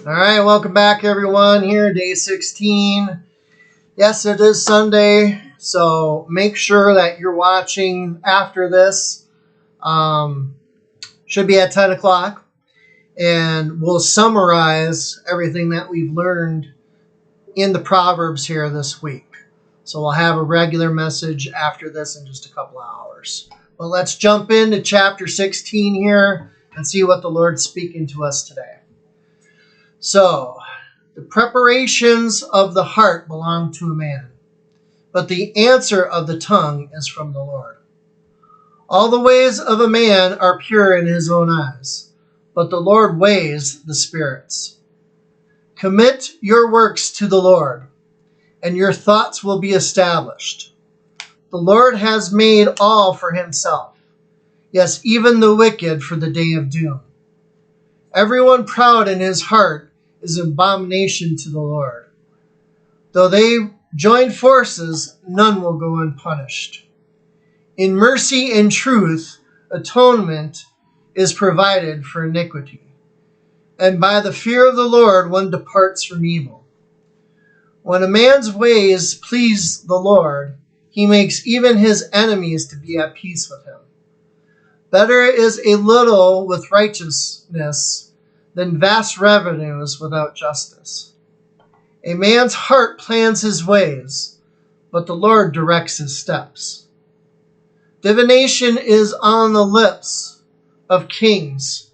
All right, welcome back, everyone. Here, day 16. Yes, it is Sunday, so make sure that you're watching after this. Should be at 10 o'clock, and we'll summarize everything that we've learned in the Proverbs here this week. So we'll have a regular message after this in just a couple of hours. But let's jump into chapter 16 here and see what the Lord's speaking to us today. So, the preparations of the heart belong to a man, but the answer of the tongue is from the Lord. All the ways of a man are pure in his own eyes, but the Lord weighs the spirits. Commit your works to the Lord, and your thoughts will be established. The Lord has made all for himself, yes, even the wicked for the day of doom. Everyone proud in his heart is an abomination to the Lord. Though they join forces, none will go unpunished. In mercy and truth, atonement is provided for iniquity. And by the fear of the Lord, one departs from evil. When a man's ways please the Lord, he makes even his enemies to be at peace with him. Better is a little with righteousness than vast revenues without justice. A man's heart plans his ways, but the Lord directs his steps. Divination is on the lips of kings.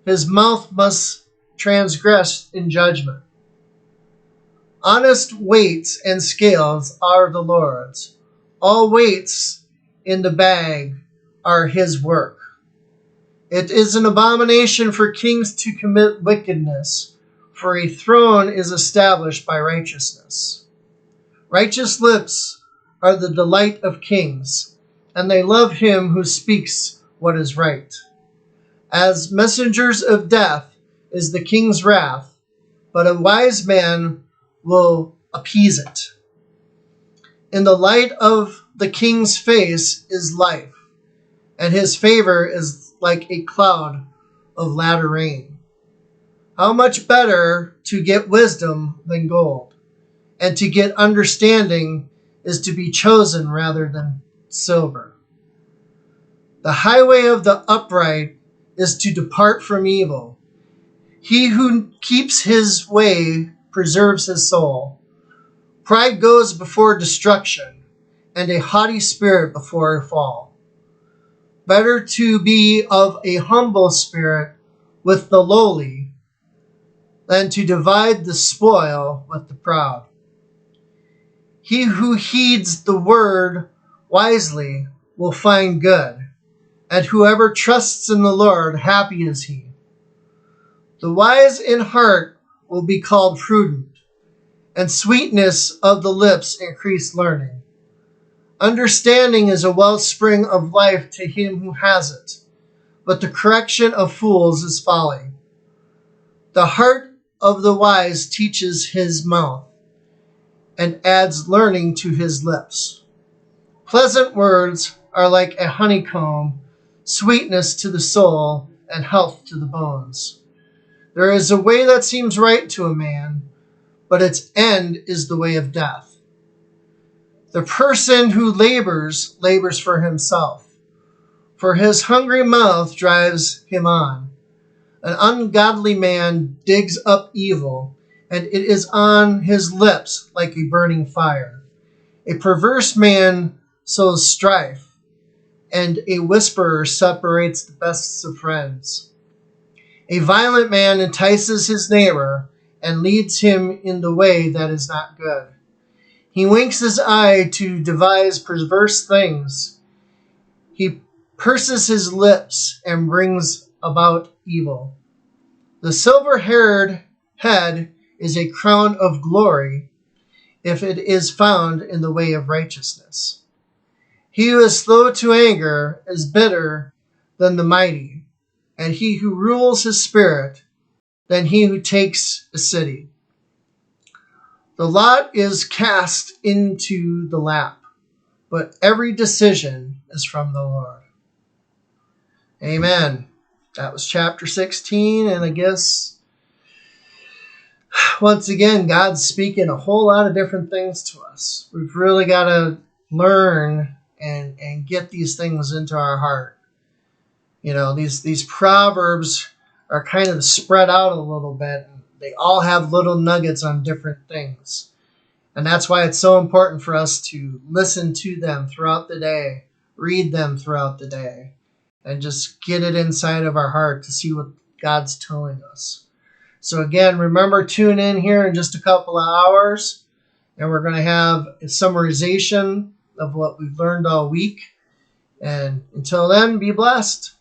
His mouth must transgress in judgment. Honest weights and scales are the Lord's. All weights in the bag are his work. It is an abomination for kings to commit wickedness, for a throne is established by righteousness. Righteous lips are the delight of kings, and they love him who speaks what is right. As messengers of death is the king's wrath, but a wise man will appease it. In the light of the king's face is life, and his favor is like a cloud of latter rain. How much better to get wisdom than gold, and to get understanding is to be chosen rather than silver. The highway of the upright is to depart from evil. He who keeps his way preserves his soul. Pride goes before destruction, and a haughty spirit before a fall. Better to be of a humble spirit with the lowly than to divide the spoil with the proud. He who heeds the word wisely will find good, and whoever trusts in the Lord, happy is he. The wise in heart will be called prudent, and sweetness of the lips increase learning. Understanding is a wellspring of life to him who has it, but the correction of fools is folly. The heart of the wise teaches his mouth, and adds learning to his lips. Pleasant words are like a honeycomb, sweetness to the soul, and health to the bones. There is a way that seems right to a man, but its end is the way of death. The person who labors for himself, for his hungry mouth drives him on. An ungodly man digs up evil, and it is on his lips like a burning fire. A perverse man sows strife, and a whisperer separates the best of friends. A violent man entices his neighbor and leads him in the way that is not good. He winks his eye to devise perverse things. He purses his lips and brings about evil. The silver-haired head is a crown of glory if it is found in the way of righteousness. He who is slow to anger is better than the mighty, and he who rules his spirit than he who takes a city. The lot is cast into the lap, but every decision is from the Lord. Amen. That was chapter 16, and I guess Once again, God's speaking a whole lot of different things to us. We've really got to learn and get these things into our heart. These proverbs are kind of spread out a little bit. They all have little nuggets on different things. And that's why it's so important for us to listen to them throughout the day, read them throughout the day, and just get it inside of our heart to see what God's telling us. So again, remember, tune in here in just a couple of hours, and we're going to have a summarization of what we've learned all week. And until then, be blessed.